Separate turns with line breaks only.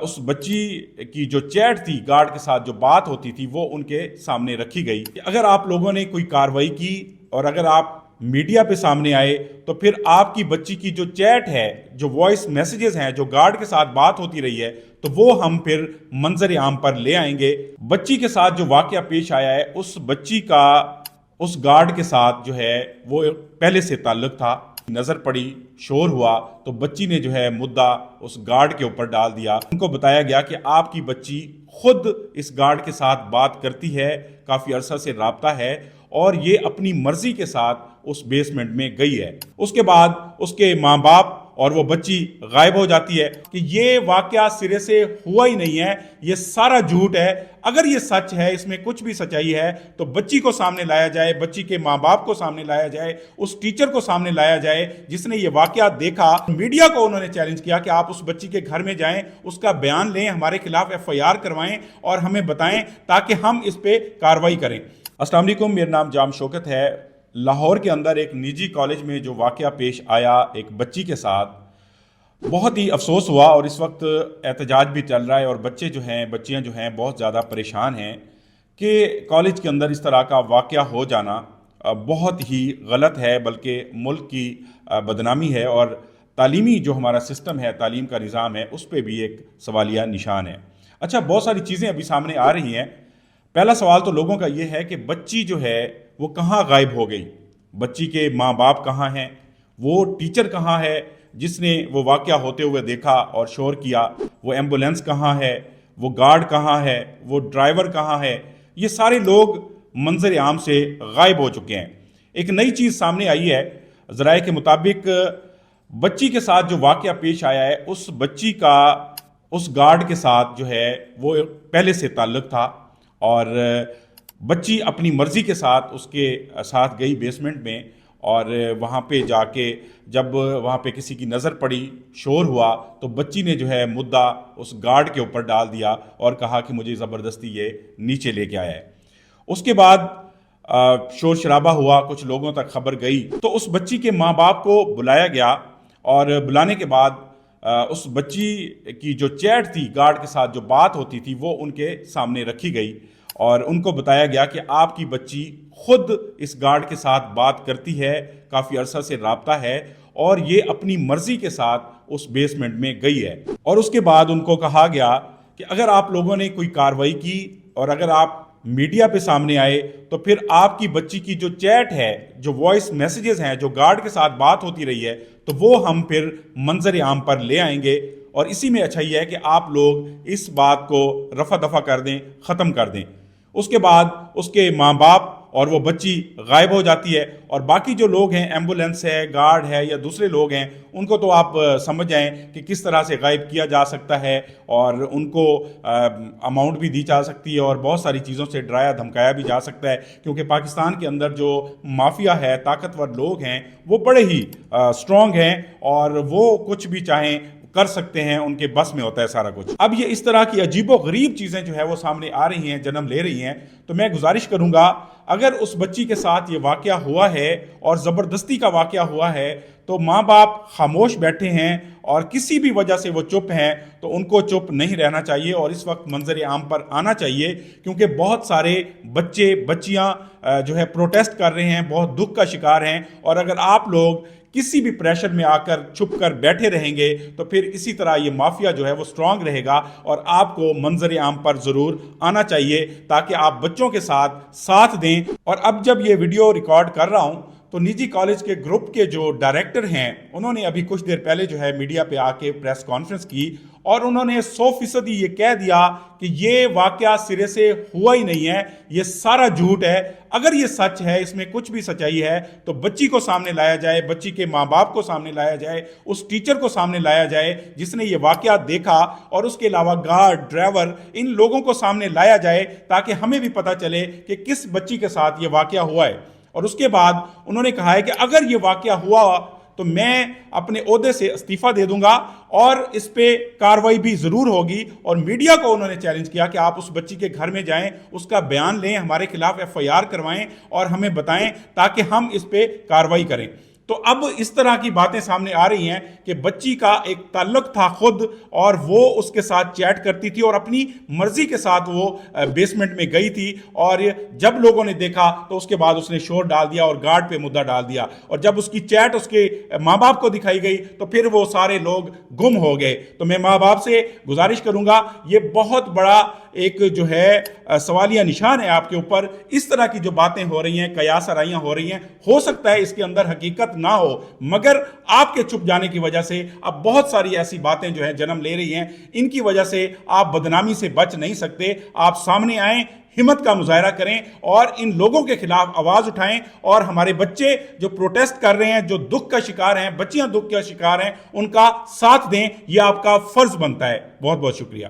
उस बच्ची की जो चैट थी गार्ड के साथ, जो बात होती थी, वो उनके सामने रखी गई। अगर आप लोगों ने कोई कार्रवाई की और अगर आप मीडिया पे सामने आए तो फिर आपकी बच्ची की जो चैट है, जो वॉइस मैसेजेस हैं, जो गार्ड के साथ बात होती रही है, तो वो हम फिर मंजर आम पर ले आएंगे। बच्ची के साथ जो वाकया पेश आया है, उस बच्ची का उस गार्ड के साथ जो है वो पहले से ताल्लुक था। नजर पड़ी, शोर हुआ, तो बच्ची ने जो है मुद्दा उस गार्ड के ऊपर डाल दिया। उनको बताया गया कि आपकी बच्ची खुद इस गार्ड के साथ बात करती है, काफी अरसा से राब्ता है और ये अपनी मर्जी के साथ उस बेसमेंट में गई है। उसके बाद उसके माँ बाप और वो बच्ची गायब हो जाती है कि ये वाकया सिरे से हुआ ही नहीं है, ये सारा झूठ है। अगर ये सच है, इसमें कुछ भी सच्चाई है, तो बच्ची को सामने लाया जाए, बच्ची के माँ बाप को सामने लाया जाए, उस टीचर को सामने लाया जाए जिसने ये वाकया देखा। मीडिया को उन्होंने चैलेंज किया कि आप उस बच्ची के घर में जाएं, उसका बयान लें, हमारे खिलाफ FIR करवाएं और हमें बताएं ताकि हम इस पे कार्रवाई करें। अस्सलाम वालेकुम, मेरा नाम जाम शौकत है। लाहौर के अंदर एक निजी कॉलेज में जो वाकया पेश आया एक बच्ची के साथ, बहुत ही अफसोस हुआ और इस वक्त एहतजाज भी चल रहा है और बच्चे जो हैं, बच्चियां जो हैं, बहुत ज़्यादा परेशान हैं कि कॉलेज के अंदर इस तरह का वाकया हो जाना बहुत ही गलत है, बल्कि मुल्क की बदनामी है और तालीमी जो हमारा सिस्टम है, तालीम का निज़ाम है, उस पर भी एक सवालिया निशान है। अच्छा, बहुत सारी चीज़ें अभी सामने आ रही हैं। पहला सवाल तो लोगों का ये है कि बच्ची जो है वो कहाँ गायब हो गई, बच्ची के माँ बाप कहाँ हैं, वो टीचर कहाँ है जिसने वो वाकया होते हुए देखा और शोर किया, वो एम्बुलेंस कहाँ है, वो गार्ड कहाँ है, वो ड्राइवर कहाँ है। ये सारे लोग मंजर आम से गायब हो चुके हैं। एक नई चीज़ सामने आई है, ज़राए के मुताबिक बच्ची के साथ जो वाकया पेश आया है, उस बच्ची का उस गार्ड के साथ जो है वो पहले से ताल्लुक था और बच्ची अपनी मर्जी के साथ उसके साथ गई बेसमेंट में और वहाँ पे जाके जब वहाँ पे किसी की नज़र पड़ी, शोर हुआ, तो बच्ची ने जो है मुद्दा उस गार्ड के ऊपर डाल दिया और कहा कि मुझे ज़बरदस्ती ये नीचे लेके आया है। उसके बाद शोर शराबा हुआ, कुछ लोगों तक खबर गई, तो उस बच्ची के माँ बाप को बुलाया गया और बुलाने के बाद उस बच्ची की जो चैट थी गार्ड के साथ, जो बात होती थी, वो उनके सामने रखी गई और उनको बताया गया कि आपकी बच्ची खुद इस गार्ड के साथ बात करती है, काफ़ी अरसा से राब्ता है और ये अपनी मर्जी के साथ उस बेसमेंट में गई है। और उसके बाद उनको कहा गया कि अगर आप लोगों ने कोई कार्रवाई की और अगर आप मीडिया पे सामने आए तो फिर आपकी बच्ची की जो चैट है, जो वॉइस मैसेजेस हैं, जो गार्ड के साथ बात होती रही है, तो वो हम फिर मंजर आम पर ले आएंगे। और इसी में अच्छा ये है कि आप लोग इस बात को रफा दफा कर दें, ख़त्म कर दें। उसके बाद उसके माँ बाप और वो बच्ची गायब हो जाती है और बाकी जो लोग हैं, एम्बुलेंस है, गार्ड है या दूसरे लोग हैं, उनको तो आप समझ जाएं कि किस तरह से गायब किया जा सकता है और उनको अमाउंट भी दी जा सकती है और बहुत सारी चीज़ों से डराया धमकाया भी जा सकता है, क्योंकि पाकिस्तान के अंदर जो माफिया है, ताकतवर लोग हैं, वो बड़े ही स्ट्रॉन्ग हैं और वो कुछ भी चाहें कर सकते हैं, उनके बस में होता है सारा कुछ। अब ये इस तरह की अजीबो गरीब चीज़ें जो है वो सामने आ रही हैं, जन्म ले रही हैं, तो मैं गुजारिश करूंगा अगर उस बच्ची के साथ ये वाकया हुआ है और ज़बरदस्ती का वाकया हुआ है तो माँ बाप खामोश बैठे हैं और किसी भी वजह से वो चुप हैं, तो उनको चुप नहीं रहना चाहिए और इस वक्त मंजर आम पर आना चाहिए, क्योंकि बहुत सारे बच्चे बच्चियाँ जो है प्रोटेस्ट कर रहे हैं, बहुत दुख का शिकार हैं। और अगर आप लोग किसी भी प्रेशर में आकर छुप कर बैठे रहेंगे तो फिर इसी तरह ये माफिया जो है वो स्ट्रांग रहेगा और आपको मंजर आम पर ज़रूर आना चाहिए ताकि आप बच्चों के साथ दें। और अब जब ये वीडियो रिकॉर्ड कर रहा हूँ तो निजी कॉलेज के ग्रुप के जो डायरेक्टर हैं, उन्होंने अभी कुछ देर पहले जो है मीडिया पे आके प्रेस कॉन्फ्रेंस की और उन्होंने 100% ये कह दिया कि ये वाकया सिरे से हुआ ही नहीं है, ये सारा झूठ है। अगर ये सच है, इसमें कुछ भी सच्चाई है, तो बच्ची को सामने लाया जाए, बच्ची के माँ बाप को सामने लाया जाए, उस टीचर को सामने लाया जाए जिसने ये वाकया देखा और उसके अलावा गार्ड, ड्राइवर, इन लोगों को सामने लाया जाए ताकि हमें भी पता चले कि किस बच्ची के साथ ये वाकया हुआ है। और उसके बाद उन्होंने कहा है कि अगर ये वाकया हुआ तो मैं अपने ओहदे से इस्तीफा दे दूंगा और इस पे कार्रवाई भी जरूर होगी। और मीडिया को उन्होंने चैलेंज किया कि आप उस बच्ची के घर में जाएं, उसका बयान लें, हमारे खिलाफ FIR करवाएं और हमें बताएं ताकि हम इस पे कार्रवाई करें। تو اب اس طرح کی باتیں سامنے آ رہی ہیں کہ بچی کا ایک تعلق تھا خود اور وہ اس کے ساتھ چیٹ کرتی تھی اور اپنی مرضی کے ساتھ وہ بیسمنٹ میں گئی تھی، اور جب لوگوں نے دیکھا تو اس کے بعد اس نے شور ڈال دیا اور گارڈ پہ مدعا ڈال دیا، اور جب اس کی چیٹ اس کے ماں باپ کو دکھائی گئی تو پھر وہ سارے لوگ گم ہو گئے۔ تو میں ماں باپ سے گزارش کروں گا، یہ بہت بڑا ایک جو ہے سوالیہ نشان ہے آپ کے اوپر، اس طرح کی جو باتیں ہو رہی ہیں، قیاس آرائیاں ہو رہی ہیں، ہو سکتا ہے اس کے اندر حقیقت نہ ہو، مگر آپ کے چھپ جانے کی وجہ سے اب بہت ساری ایسی باتیں جو ہیں جنم لے رہی ہیں، ان کی وجہ سے آپ بدنامی سے بچ نہیں سکتے۔ آپ سامنے آئیں، ہمت کا مظاہرہ کریں اور ان لوگوں کے خلاف آواز اٹھائیں، اور ہمارے بچے جو پروٹیسٹ کر رہے ہیں، جو دکھ کا شکار ہیں، بچیاں دکھ کا شکار ہیں، ان کا ساتھ دیں، یہ آپ کا فرض بنتا ہے۔ بہت بہت شکریہ۔